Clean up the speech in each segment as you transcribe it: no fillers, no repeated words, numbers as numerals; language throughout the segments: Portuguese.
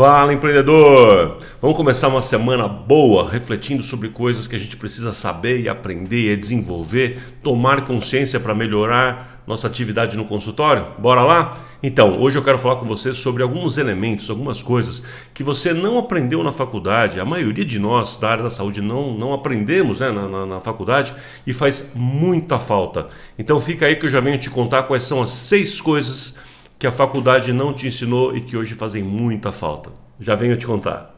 Fala, empreendedor! Vamos começar uma semana boa, refletindo sobre coisas que a gente precisa saber e aprender e desenvolver, tomar consciência para melhorar nossa atividade no consultório? Bora lá? Então, hoje eu quero falar com você sobre alguns elementos, algumas coisas que você não aprendeu na faculdade. A maioria de nós da área da saúde não aprendemos na faculdade e faz muita falta. Então fica aí que eu já venho te contar quais são as 6 coisas que a faculdade não te ensinou e que hoje fazem muita falta. Já venho te contar.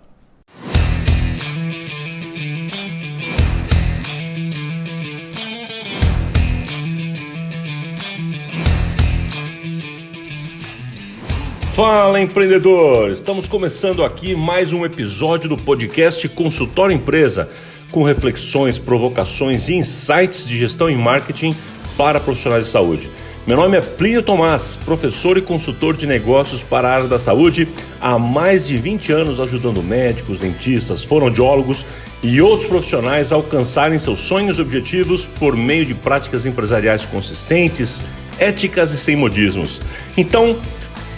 Fala, empreendedor! Estamos começando aqui mais um episódio do podcast Consultório Empresa, com reflexões, provocações e insights de gestão e marketing para profissionais de saúde. Meu nome é Plínio Tomás, professor e consultor de negócios para a área da saúde, há mais de 20 anos ajudando médicos, dentistas, fonoaudiólogos e outros profissionais a alcançarem seus sonhos e objetivos por meio de práticas empresariais consistentes, éticas e sem modismos. Então,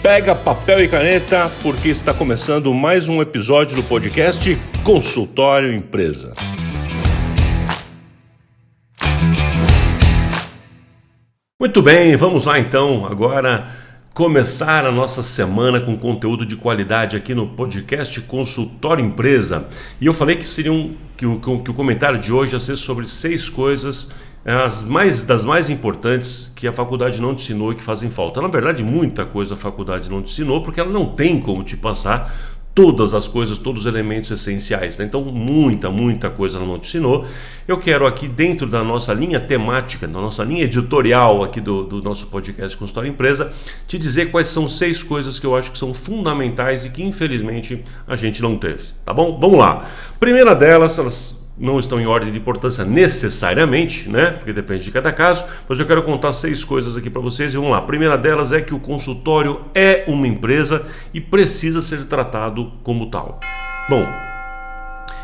pega papel e caneta, porque está começando mais um episódio do podcast Consultório Empresa. Muito bem, vamos lá então agora começar a nossa semana com conteúdo de qualidade aqui no podcast Consultório Empresa. E eu falei que que o comentário de hoje ia ser sobre 6 coisas das mais importantes que a faculdade não te ensinou e que fazem falta. Na verdade, muita coisa a faculdade não te ensinou porque ela não tem como te passar todas as coisas, todos os elementos essenciais, né? Então muita coisa ela não te ensinou. Eu quero aqui dentro da nossa linha temática, da nossa linha editorial aqui do nosso podcast Consultório Empresa, te dizer quais são 6 coisas que eu acho que são fundamentais e que infelizmente a gente não teve, tá bom? Vamos lá. Primeira delas, elas não estão em ordem de importância necessariamente, né? Porque depende de cada caso, mas eu quero contar 6 coisas aqui para vocês e vamos lá. A primeira delas é que o consultório é uma empresa e precisa ser tratado como tal. Bom,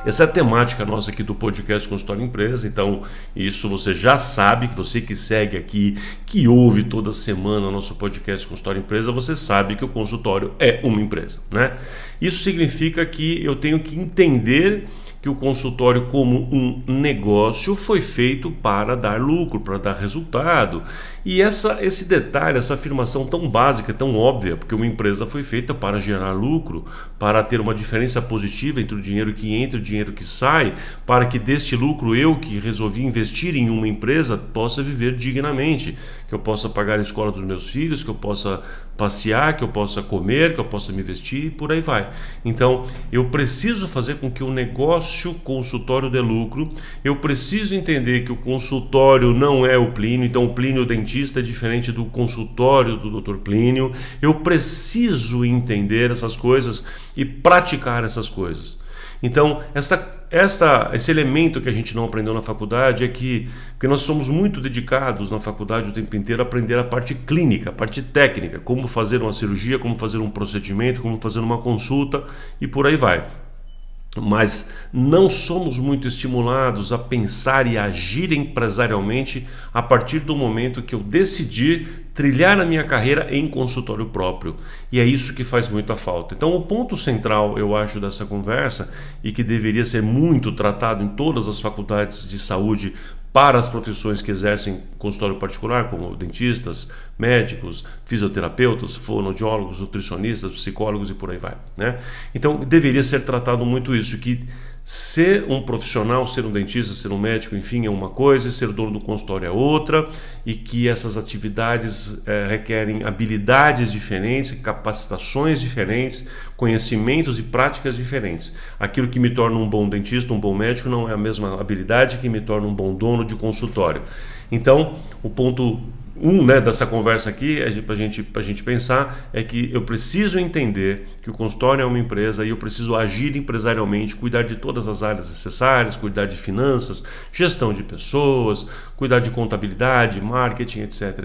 essa é a temática nossa aqui do podcast Consultório Empresa, então isso você já sabe, que você que segue aqui, que ouve toda semana o nosso podcast Consultório Empresa, você sabe que o consultório é uma empresa, né? Isso significa que eu tenho que entender que o consultório como um negócio foi feito para dar lucro, para dar resultado. E esse detalhe, essa afirmação tão básica, tão óbvia, porque uma empresa foi feita para gerar lucro, para ter uma diferença positiva entre o dinheiro que entra e o dinheiro que sai, para que deste lucro eu que resolvi investir em uma empresa possa viver dignamente, que eu possa pagar a escola dos meus filhos, que eu possa passear, que eu possa comer, que eu possa me vestir e por aí vai. Então, eu preciso fazer com que o negócio consultório dê lucro, eu preciso entender que o consultório não é o Plínio, então o Plínio dentista é diferente do consultório do Dr. Plínio, eu preciso entender essas coisas e praticar essas coisas. Então, esse elemento que a gente não aprendeu na faculdade é que nós somos muito dedicados na faculdade o tempo inteiro a aprender a parte clínica, a parte técnica, como fazer uma cirurgia, como fazer um procedimento, como fazer uma consulta e por aí vai. Mas não somos muito estimulados a pensar e agir empresarialmente a partir do momento que eu decidir trilhar a minha carreira em consultório próprio. E é isso que faz muita falta. Então o ponto central, eu acho, dessa conversa e que deveria ser muito tratado em todas as faculdades de saúde para as profissões que exercem consultório particular, como dentistas, médicos, fisioterapeutas, fonoaudiólogos, nutricionistas, psicólogos e por aí vai, né? Então deveria ser tratado muito isso, que ser um profissional, ser um dentista, ser um médico, enfim, é uma coisa, e ser dono do consultório é outra, e que essas atividades requerem habilidades diferentes, capacitações diferentes, conhecimentos e práticas diferentes. Aquilo que me torna um bom dentista, um bom médico, não é a mesma habilidade que me torna um bom dono de consultório. Então, o ponto dessa conversa aqui, para a gente pensar, é que eu preciso entender que o consultório é uma empresa e eu preciso agir empresarialmente, cuidar de todas as áreas necessárias, cuidar de finanças, gestão de pessoas, cuidar de contabilidade, marketing, etc,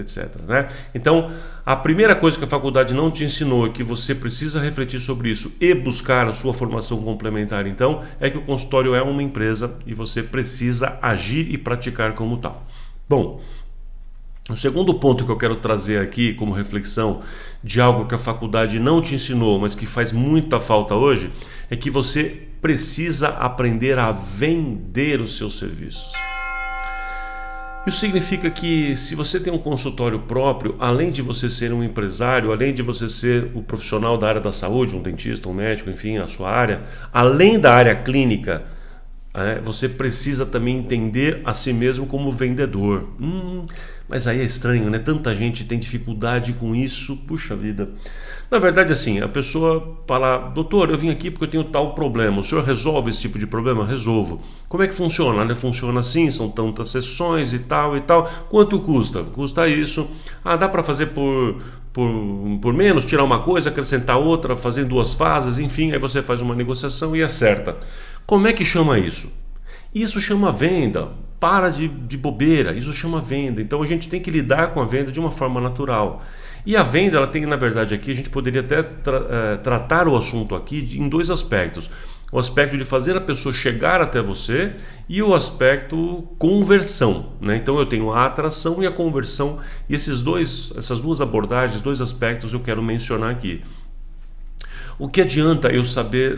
né? Então, a primeira coisa que a faculdade não te ensinou e que você precisa refletir sobre isso e buscar a sua formação complementar, então, é que o consultório é uma empresa e você precisa agir e praticar como tal. Bom, O segundo ponto que eu quero trazer aqui como reflexão de algo que a faculdade não te ensinou, mas que faz muita falta hoje, é que você precisa aprender a vender os seus serviços. Isso significa que se você tem um consultório próprio, além de você ser um empresário, além de você ser o profissional da área da saúde, um dentista, um médico, enfim, a sua área, além da área clínica, você precisa também entender a si mesmo como vendedor. Mas aí é estranho, né? Tanta gente tem dificuldade com isso, puxa vida. Na verdade, assim, a pessoa fala: doutor, eu vim aqui porque eu tenho tal problema, o senhor resolve esse tipo de problema? Resolvo. Como é que funciona? Funciona assim, são tantas sessões e tal e tal. Quanto custa? Custa isso. Dá para fazer por menos, tirar uma coisa, acrescentar outra, fazer em 2 fases, enfim, aí você faz uma negociação e acerta. Como é que chama isso? Isso chama venda. Para de bobeira, isso chama venda. Então a gente tem que lidar com a venda de uma forma natural. E a venda, ela tem, na verdade, aqui a gente poderia até tratar o assunto aqui em 2 aspectos. O aspecto de fazer a pessoa chegar até você e o aspecto conversão, né? Então eu tenho a atração e a conversão, e essas 2 abordagens, 2 aspectos eu quero mencionar aqui. O que adianta eu saber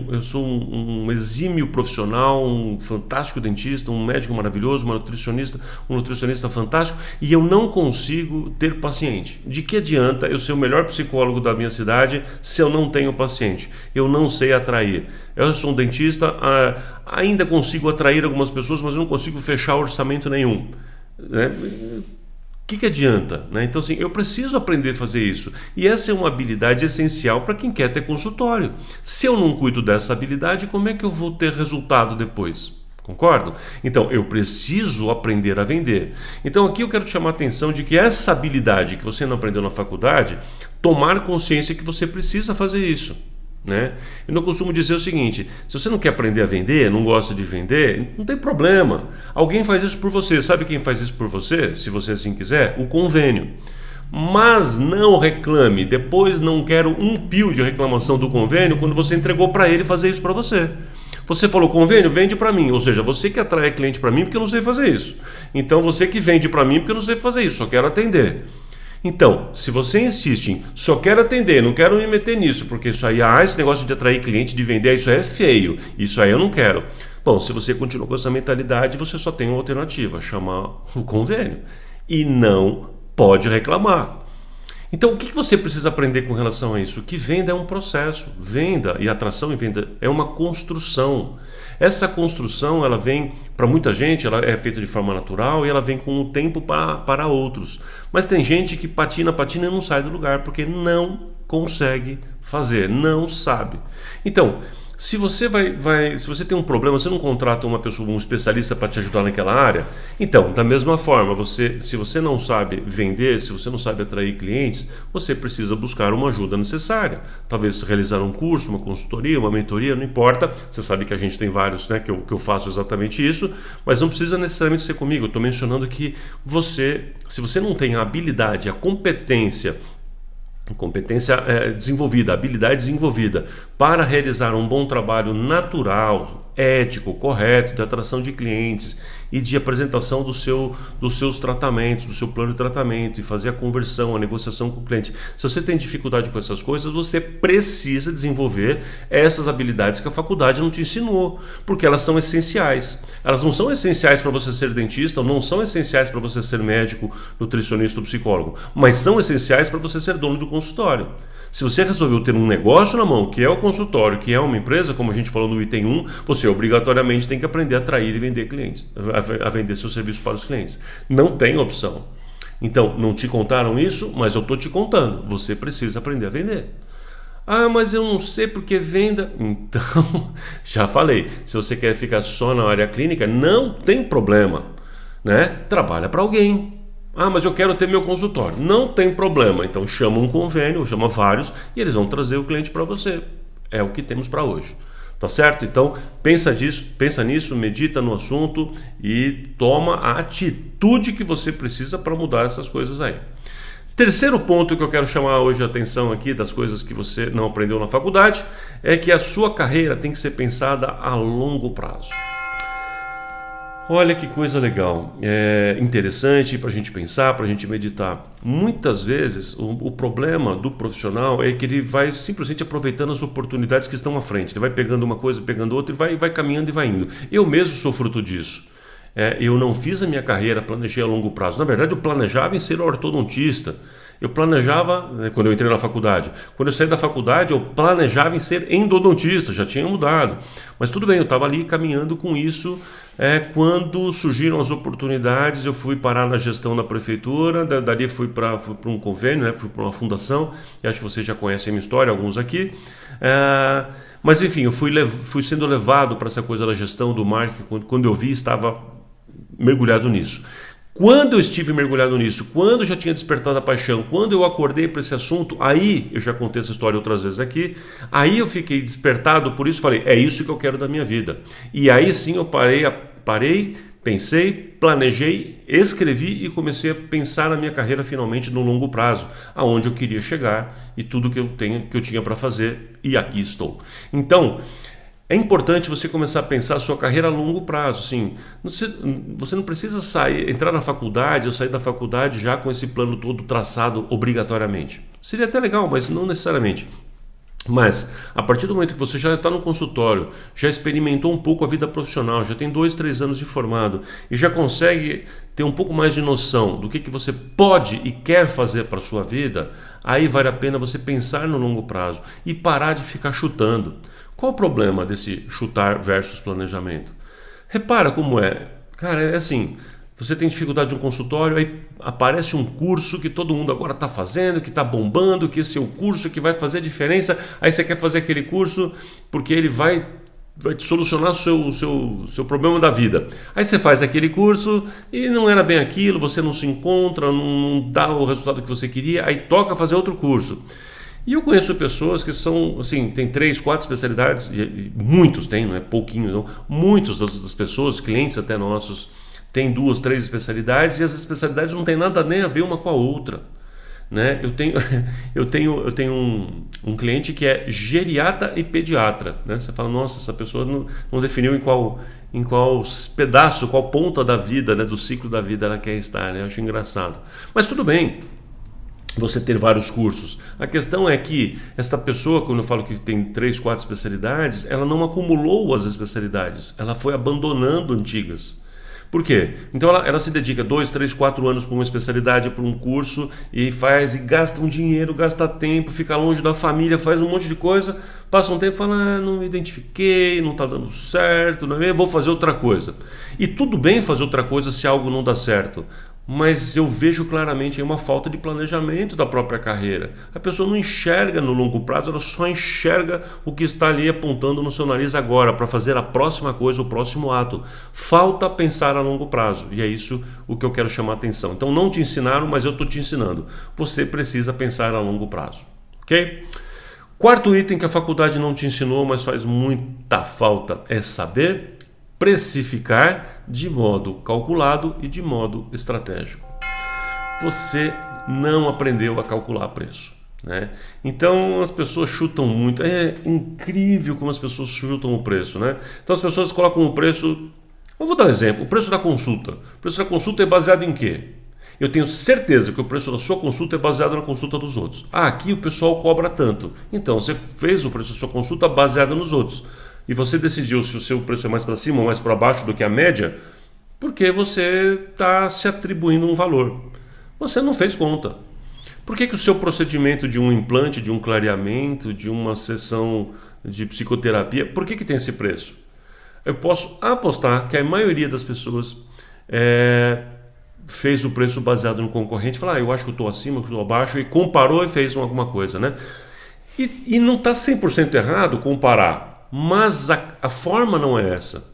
eu sou um exímio profissional, um fantástico dentista, um médico maravilhoso, um nutricionista fantástico, e eu não consigo ter paciente? De que adianta eu ser o melhor psicólogo da minha cidade se eu não tenho paciente? Eu não sei atrair. Eu sou um dentista, ainda consigo atrair algumas pessoas, mas eu não consigo fechar orçamento nenhum, né? O que adianta, né? Então, assim, eu preciso aprender a fazer isso. E essa é uma habilidade essencial para quem quer ter consultório. Se eu não cuido dessa habilidade, como é que eu vou ter resultado depois? Concordo? Então, eu preciso aprender a vender. Então, aqui eu quero te chamar a atenção de que essa habilidade que você não aprendeu na faculdade, tomar consciência que você precisa fazer isso, né? Eu não costumo dizer o seguinte: se você não quer aprender a vender, não gosta de vender, não tem problema. Alguém faz isso por você. Sabe quem faz isso por você, se você assim quiser? O convênio. Mas não reclame. Depois não quero um pio de reclamação do convênio quando você entregou para ele fazer isso para você. Você falou: convênio, vende para mim. Ou seja, você que atrai cliente para mim porque eu não sei fazer isso. Então você que vende para mim porque eu não sei fazer isso, só quero atender. Então, se você insiste em só quero atender, não quero me meter nisso, porque isso aí, esse negócio de atrair cliente, de vender, isso aí é feio, isso aí eu não quero. Bom, se você continua com essa mentalidade, você só tem uma alternativa: chamar o convênio. E não pode reclamar. Então, o que você precisa aprender com relação a isso? Que venda é um processo. Venda e atração e venda é uma construção. Essa construção, ela vem, para muita gente, ela é feita de forma natural e ela vem com o tempo para outros. Mas tem gente que patina e não sai do lugar porque não consegue fazer, não sabe. Então, se você se você tem um problema, você não contrata uma pessoa, um especialista para te ajudar naquela área, então, da mesma forma, se você não sabe vender, se você não sabe atrair clientes, você precisa buscar uma ajuda necessária. Talvez realizar um curso, uma consultoria, uma mentoria, não importa. Você sabe que a gente tem vários, né, que eu faço exatamente isso, mas não precisa necessariamente ser comigo. Eu estou mencionando que se você não tem a habilidade, a competência desenvolvida, habilidade desenvolvida para realizar um bom trabalho natural, ético, correto, de atração de clientes e de apresentação dos seus tratamentos, do seu plano de tratamento, e fazer a conversão, a negociação com o cliente. Se você tem dificuldade com essas coisas, você precisa desenvolver essas habilidades que a faculdade não te ensinou, porque elas são essenciais. Elas não são essenciais para você ser dentista, ou não são essenciais para você ser médico, nutricionista ou psicólogo, mas são essenciais para você ser dono do consultório. Se você resolveu ter um negócio na mão, que é o consultório, que é uma empresa, como a gente falou no item 1, você obrigatoriamente tem que aprender a atrair e vender clientes, a vender seu serviço para os clientes. Não tem opção. Então, não te contaram isso, mas eu estou te contando. Você precisa aprender a vender. Mas eu não sei porque venda. Então, já falei, se você quer ficar só na área clínica, não tem problema, né? Trabalha para alguém. Mas eu quero ter meu consultório. Não tem problema. Então chama um convênio, chama vários, e eles vão trazer o cliente para você. É o que temos para hoje. Tá certo? Então pensa nisso, medita no assunto e toma a atitude que você precisa para mudar essas coisas aí. Terceiro ponto que eu quero chamar hoje a atenção aqui das coisas que você não aprendeu na faculdade é que a sua carreira tem que ser pensada a longo prazo. Olha que coisa legal, é interessante para a gente pensar, para a gente meditar. Muitas vezes o problema do profissional é que ele vai simplesmente aproveitando as oportunidades que estão à frente. Ele vai pegando uma coisa, pegando outra e vai caminhando e vai indo. Eu mesmo sou fruto disso. Eu não fiz a minha carreira, planejei a longo prazo. Na verdade, eu planejava em ser ortodontista. Eu planejava, quando eu entrei na faculdade, quando eu saí da faculdade, eu planejava em ser endodontista, já tinha mudado. Mas tudo bem, eu estava ali caminhando com isso. Quando surgiram as oportunidades, eu fui parar na gestão da prefeitura, dali fui para um convênio, né, fui para uma fundação, e acho que vocês já conhecem a minha história, alguns aqui. Mas enfim, eu fui sendo levado para essa coisa da gestão do marketing, quando eu vi, estava mergulhado nisso. Quando eu estive mergulhado nisso, quando eu já tinha despertado a paixão, quando eu acordei para esse assunto, aí, eu já contei essa história outras vezes aqui, aí eu fiquei despertado, por isso falei, é isso que eu quero da minha vida. E aí sim eu parei, pensei, planejei, escrevi e comecei a pensar na minha carreira finalmente no longo prazo, aonde eu queria chegar e tudo que eu tinha para fazer, e aqui estou. Então, é importante você começar a pensar a sua carreira a longo prazo. Assim, você não precisa entrar na faculdade ou sair da faculdade já com esse plano todo traçado obrigatoriamente. Seria até legal, mas não necessariamente. Mas, a partir do momento que você já está no consultório, já experimentou um pouco a vida profissional, já tem 2, 3 anos de formado e já consegue ter um pouco mais de noção do que você pode e quer fazer para a sua vida, aí vale a pena você pensar no longo prazo e parar de ficar chutando. Qual o problema desse chutar versus planejamento? Repara como é. Cara, é assim, você tem dificuldade de um consultório, aí aparece um curso que todo mundo agora está fazendo, que está bombando, que esse é o curso que vai fazer a diferença, aí você quer fazer aquele curso porque ele vai te solucionar o seu problema da vida. Aí você faz aquele curso e não era bem aquilo, você não se encontra, não dá o resultado que você queria, aí toca fazer outro curso. E eu conheço pessoas que são, assim, tem 3, 4 especialidades, e muitos têm, não é pouquinho não, muitos das pessoas, clientes até nossos, têm 2, 3 especialidades e as especialidades não têm nada nem a ver uma com a outra. Né? Eu tenho um cliente que é geriatra e pediatra. Né? Você fala, nossa, essa pessoa não definiu em qual pedaço, qual ponta da vida, né, do ciclo da vida ela quer estar. Né? Eu acho engraçado. Mas tudo bem você ter vários cursos. A questão é que esta pessoa, quando eu falo que tem 3, 4 especialidades, ela não acumulou as especialidades, ela foi abandonando antigas. Por quê? Então ela se dedica 2, 3, 4 anos para uma especialidade, para um curso, e gasta um dinheiro, gasta tempo, fica longe da família, faz um monte de coisa, passa um tempo e fala, não me identifiquei, não está dando certo, vou fazer outra coisa. E tudo bem fazer outra coisa se algo não dá certo, mas eu vejo claramente aí uma falta de planejamento da própria carreira. A pessoa não enxerga no longo prazo, ela só enxerga o que está ali apontando no seu nariz agora, para fazer a próxima coisa, o próximo ato. Falta pensar a longo prazo, e é isso o que eu quero chamar a atenção. Então não te ensinaram, mas eu estou te ensinando. Você precisa pensar a longo prazo, ok? Quarto item que a faculdade não te ensinou, mas faz muita falta, é saber precificar de modo calculado e de modo estratégico. Você não aprendeu a calcular preço, né? Então as pessoas chutam muito. É incrível como as pessoas chutam o preço, né? Então as pessoas colocam o preço. Eu vou dar um exemplo: o preço da consulta. O preço da consulta é baseado em quê? Eu tenho certeza que o preço da sua consulta é baseado na consulta dos outros. Aqui o pessoal cobra tanto. Então você fez o preço da sua consulta baseado nos outros. E você decidiu se o seu preço é mais para cima ou mais para baixo do que a média, porque você está se atribuindo um valor. Você não fez conta. Por que o seu procedimento de um implante, de um clareamento, de uma sessão de psicoterapia, por que tem esse preço? Eu posso apostar que a maioria das pessoas fez o preço baseado no concorrente, falar, eu acho que eu estou acima, eu estou abaixo, e comparou e fez alguma coisa, né? E não está 100% errado comparar. Mas a forma não é essa.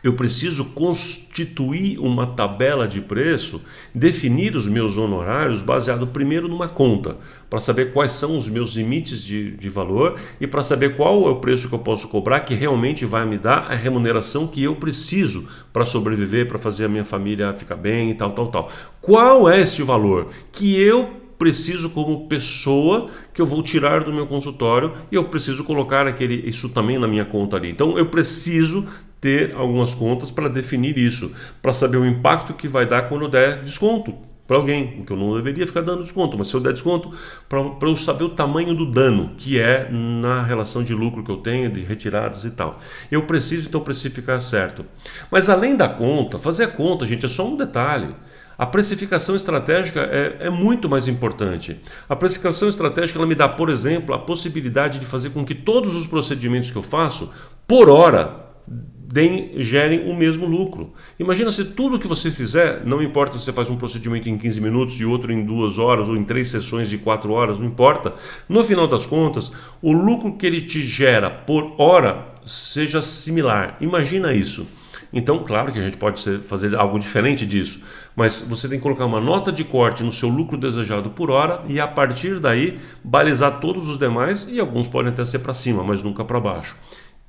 Eu preciso constituir uma tabela de preço, definir os meus honorários baseado primeiro numa conta, para saber quais são os meus limites de valor e para saber qual é o preço que eu posso cobrar que realmente vai me dar a remuneração que eu preciso para sobreviver, para fazer a minha família ficar bem e tal. Qual é este valor que eu preciso como pessoa que eu vou tirar do meu consultório e eu preciso colocar isso também na minha conta ali. Então eu preciso ter algumas contas para definir isso, para saber o impacto que vai dar quando eu der desconto para alguém, que eu não deveria ficar dando desconto, mas se eu der desconto, para eu saber o tamanho do dano que é na relação de lucro que eu tenho, de retiradas e tal. Eu preciso então precificar certo. Mas além da conta, fazer a conta, gente, é só um detalhe. A precificação estratégica é muito mais importante. A precificação estratégica ela me dá, por exemplo, a possibilidade de fazer com que todos os procedimentos que eu faço, por hora, gerem o mesmo lucro. Imagina se tudo que você fizer, não importa se você faz um procedimento em 15 minutos e outro em 2 horas ou em 3 sessões de 4 horas, não importa. No final das contas, o lucro que ele te gera por hora seja similar. Imagina isso. Então, claro que a gente pode fazer algo diferente disso, mas você tem que colocar uma nota de corte no seu lucro desejado por hora e a partir daí balizar todos os demais e alguns podem até ser para cima, mas nunca para baixo.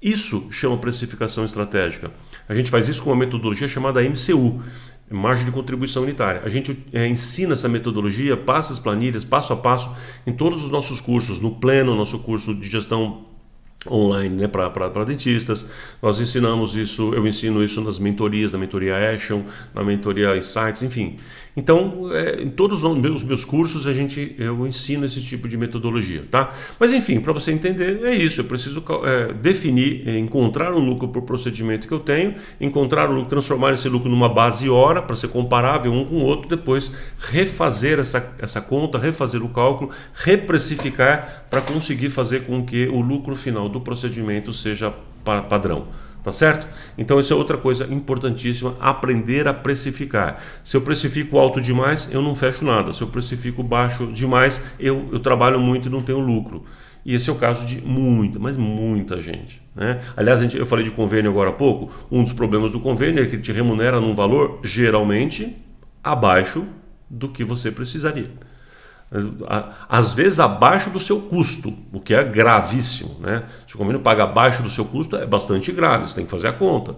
Isso chama precificação estratégica. A gente faz isso com uma metodologia chamada MCU, margem de contribuição unitária. A gente ensina essa metodologia, passa as planilhas, passo a passo, em todos os nossos cursos, no Pleno, nosso curso de gestão online, né, para dentistas. Nós ensinamos isso, eu ensino isso nas mentorias, na mentoria Action, na mentoria Insights, enfim. Então, em todos os meus cursos eu ensino esse tipo de metodologia, tá? Mas enfim, para você entender, é isso. Eu preciso definir, encontrar o lucro por procedimento que eu tenho, encontrar o lucro, transformar esse lucro numa base hora para ser comparável um com o outro, depois refazer essa conta, refazer o cálculo, reprecificar para conseguir fazer com que o lucro final do procedimento seja padrão. Tá certo? Então isso é outra coisa importantíssima, aprender a precificar. Se eu precifico alto demais, eu não fecho nada. Se eu precifico baixo demais, eu trabalho muito e não tenho lucro. E esse é o caso de muita gente, né? Aliás, eu falei de convênio agora há pouco. Um dos problemas do convênio é que ele te remunera num valor geralmente abaixo do que você precisaria. Às vezes abaixo do seu custo, o que é gravíssimo, né? Se o convênio paga abaixo do seu custo, é bastante grave, você tem que fazer a conta.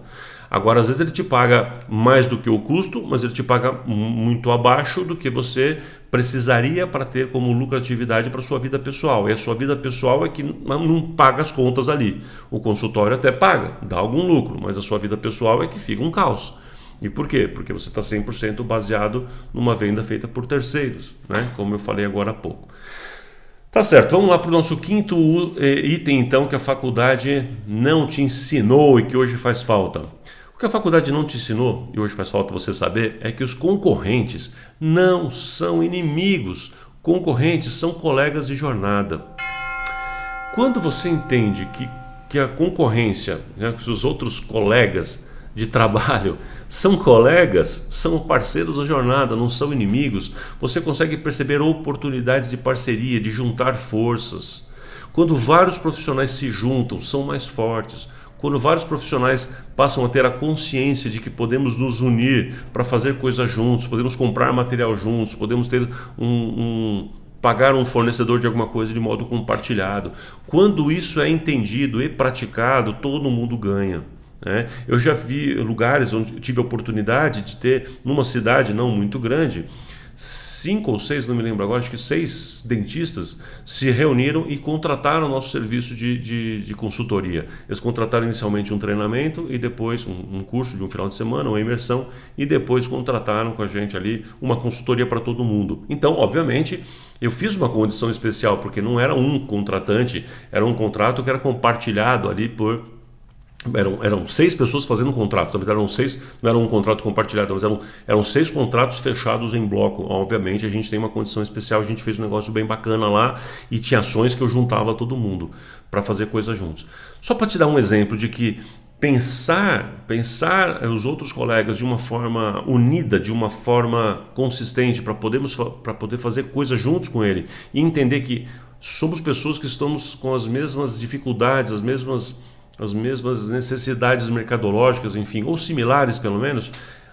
Agora, às vezes ele te paga mais do que o custo, mas ele te paga muito abaixo do que você precisaria para ter como lucratividade para a sua vida pessoal. E a sua vida pessoal é que não paga as contas ali. O consultório até paga, dá algum lucro, mas a sua vida pessoal é que fica um caos. E por quê? Porque você está 100% baseado numa venda feita por terceiros, né? Como eu falei agora há pouco. Tá certo, vamos lá para o nosso quinto item então, que a faculdade não te ensinou e que hoje faz falta. O que a faculdade não te ensinou, e hoje faz falta você saber, é que os concorrentes não são inimigos. Concorrentes são colegas de jornada. Quando você entende que a concorrência, né, que os outros colegas de trabalho são colegas, são parceiros da jornada, não são inimigos, você consegue perceber oportunidades de parceria, de juntar forças. Quando vários profissionais se juntam, são mais fortes. Quando vários profissionais passam a ter a consciência de que podemos nos unir para fazer coisas juntos, podemos comprar material juntos, podemos ter pagar um fornecedor de alguma coisa de modo compartilhado. Quando isso é entendido e praticado, todo mundo ganha. Eu já vi lugares onde eu tive a oportunidade de ter, numa cidade não muito grande, 5 ou 6, não me lembro agora, acho que 6 dentistas se reuniram e contrataram o nosso serviço de consultoria. Eles contrataram inicialmente um treinamento e depois um curso de um final de semana, uma imersão, e depois contrataram com a gente ali uma consultoria para todo mundo. Então, obviamente, eu fiz uma condição especial, porque não era um contratante, era um contrato que era compartilhado ali por... Eram 6 pessoas fazendo um contrato, na verdade não era um contrato compartilhado, mas eram 6 contratos fechados em bloco. Obviamente a gente tem uma condição especial, a gente fez um negócio bem bacana lá e tinha ações que eu juntava todo mundo para fazer coisas juntos. Só para te dar um exemplo de que pensar os outros colegas de uma forma unida, de uma forma consistente, para poder fazer coisas juntos com ele e entender que somos pessoas que estamos com as mesmas dificuldades, as mesmas necessidades mercadológicas, enfim, ou similares pelo menos,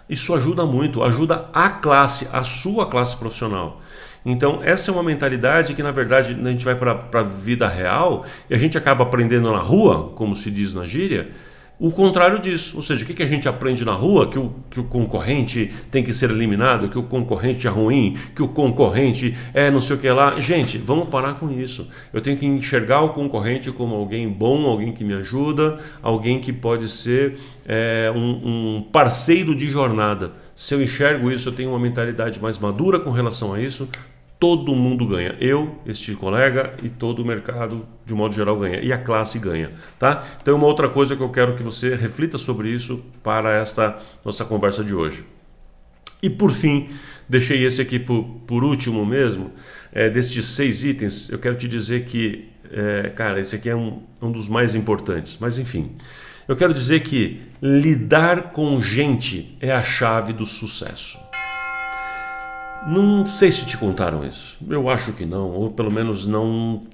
isso ajuda muito, ajuda a sua classe profissional. Então essa é uma mentalidade que na verdade a gente vai para a vida real e a gente acaba aprendendo na rua, como se diz na gíria, o contrário disso. Ou seja, o que a gente aprende na rua? Que o concorrente tem que ser eliminado, que o concorrente é ruim, que o concorrente é não sei o que lá. Gente, vamos parar com isso. Eu tenho que enxergar o concorrente como alguém bom, alguém que me ajuda, alguém que pode ser um parceiro de jornada. Se eu enxergo isso, eu tenho uma mentalidade mais madura com relação a isso, todo mundo ganha. Eu, este colega e todo o mercado, de modo geral, ganha. E a classe ganha, tá? Então, uma outra coisa que eu quero que você reflita sobre isso para esta nossa conversa de hoje. E, por fim, deixei esse aqui por último mesmo, destes 6 itens, eu quero te dizer que, cara, esse aqui é um dos mais importantes. Mas, enfim, eu quero dizer que lidar com gente é a chave do sucesso. Não sei se te contaram isso, eu acho que não, ou pelo menos não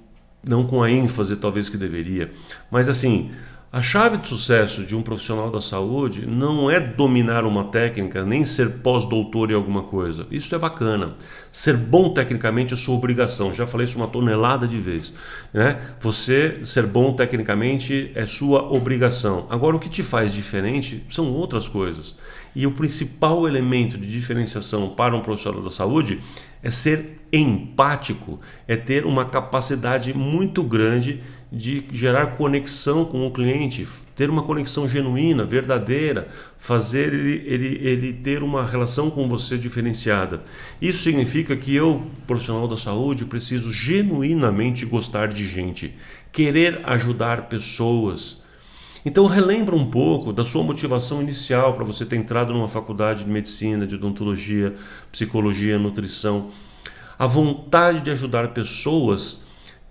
com a ênfase talvez que deveria, mas assim, a chave de sucesso de um profissional da saúde não é dominar uma técnica, nem ser pós-doutor em alguma coisa, isso é bacana, ser bom tecnicamente é sua obrigação, já falei isso uma tonelada de vezes, né? Você ser bom tecnicamente é sua obrigação, agora o que te faz diferente são outras coisas. E o principal elemento de diferenciação para um profissional da saúde é ser empático, é ter uma capacidade muito grande de gerar conexão com o cliente, ter uma conexão genuína, verdadeira, fazer ele ter uma relação com você diferenciada. Isso significa que eu, profissional da saúde, preciso genuinamente gostar de gente, querer ajudar pessoas. Então relembra um pouco da sua motivação inicial para você ter entrado numa faculdade de medicina, de odontologia, psicologia, nutrição. A vontade de ajudar pessoas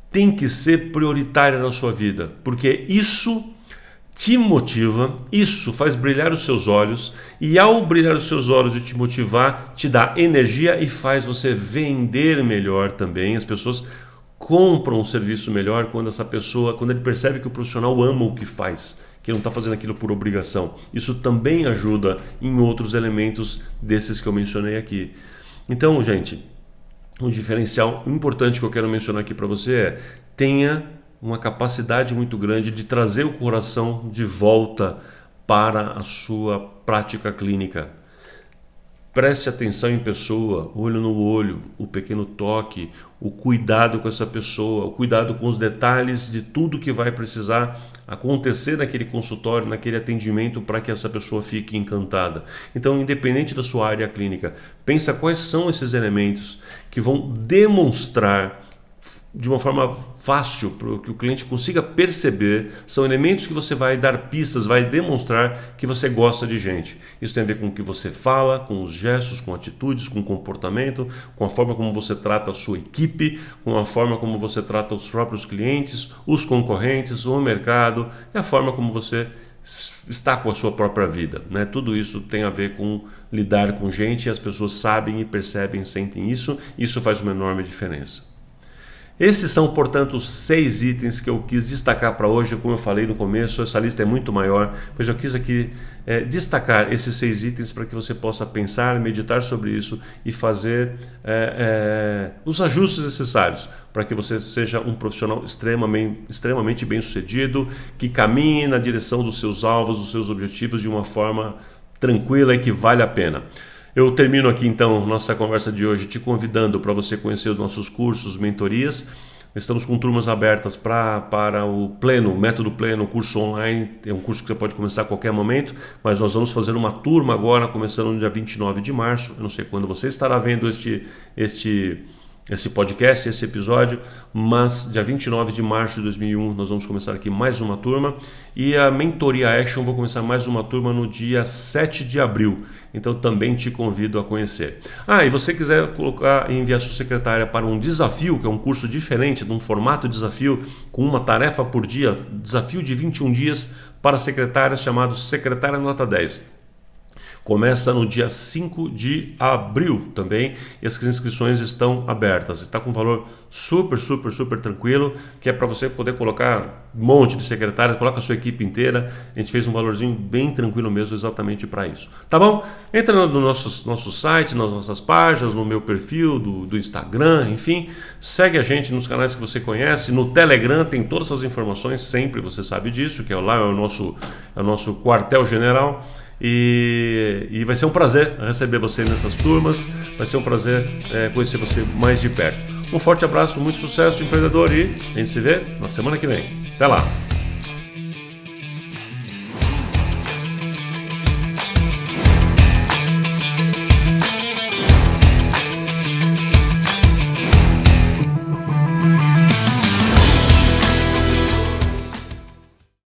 tem que ser prioritária na sua vida, porque isso te motiva, isso faz brilhar os seus olhos, e ao brilhar os seus olhos e te motivar, te dá energia e faz você vender melhor também. As pessoas compram um serviço melhor quando ele percebe que o profissional ama o que faz, que não está fazendo aquilo por obrigação. Isso também ajuda em outros elementos desses que eu mencionei aqui. Então, gente, um diferencial importante que eu quero mencionar aqui para você é: tenha uma capacidade muito grande de trazer o coração de volta para a sua prática clínica. Preste atenção em pessoa, olho no olho, o pequeno toque, o cuidado com essa pessoa, o cuidado com os detalhes de tudo que vai precisar acontecer naquele consultório, naquele atendimento, para que essa pessoa fique encantada. Então, independente da sua área clínica, pensa quais são esses elementos que vão demonstrar de uma forma fácil para que o cliente consiga perceber. São elementos que você vai dar pistas, vai demonstrar que você gosta de gente. Isso tem a ver com o que você fala, com os gestos, com atitudes, com comportamento, com a forma como você trata a sua equipe, com a forma como você trata os próprios clientes, os concorrentes, o mercado, e a forma como você está com a sua própria vida, né? Tudo isso tem a ver com lidar com gente, e as pessoas sabem e percebem, sentem isso. Isso faz uma enorme diferença. Esses são, portanto, os 6 itens que eu quis destacar para hoje. Como eu falei no começo, essa lista é muito maior, mas eu quis aqui destacar esses 6 itens para que você possa pensar, meditar sobre isso e fazer os ajustes necessários para que você seja um profissional extremamente bem-sucedido, que caminhe na direção dos seus alvos, dos seus objetivos de uma forma tranquila e que vale a pena. Eu termino aqui então nossa conversa de hoje te convidando para você conhecer os nossos cursos, mentorias. Estamos com turmas abertas para o Pleno, o Método Pleno, curso online. É um curso que você pode começar a qualquer momento, mas nós vamos fazer uma turma agora, começando no dia 29 de março. Eu não sei quando você estará vendo esse podcast, esse episódio, mas dia 29 de março de 2001 nós vamos começar aqui mais uma turma, e a Mentoria Action vou começar mais uma turma no dia 7 de abril, então também te convido a conhecer. E você quiser enviar sua secretária para um desafio, que é um curso diferente, num formato desafio, com uma tarefa por dia, desafio de 21 dias para secretárias, chamado Secretária Nota 10. Começa no dia 5 de abril também, e as inscrições estão abertas. Está com um valor super tranquilo, que é para você poder colocar um monte de secretários, coloca a sua equipe inteira. A gente fez um valorzinho bem tranquilo mesmo, exatamente para isso. Tá bom? Entra no nosso site, nas nossas páginas, no meu perfil do Instagram, enfim. Segue a gente nos canais que você conhece. No Telegram tem todas as informações, sempre você sabe disso, que lá é o nosso quartel-general. E vai ser um prazer receber você nessas turmas, vai ser um prazer conhecer você mais de perto. Um forte abraço, muito sucesso, empreendedor, e a gente se vê na semana que vem. Até lá!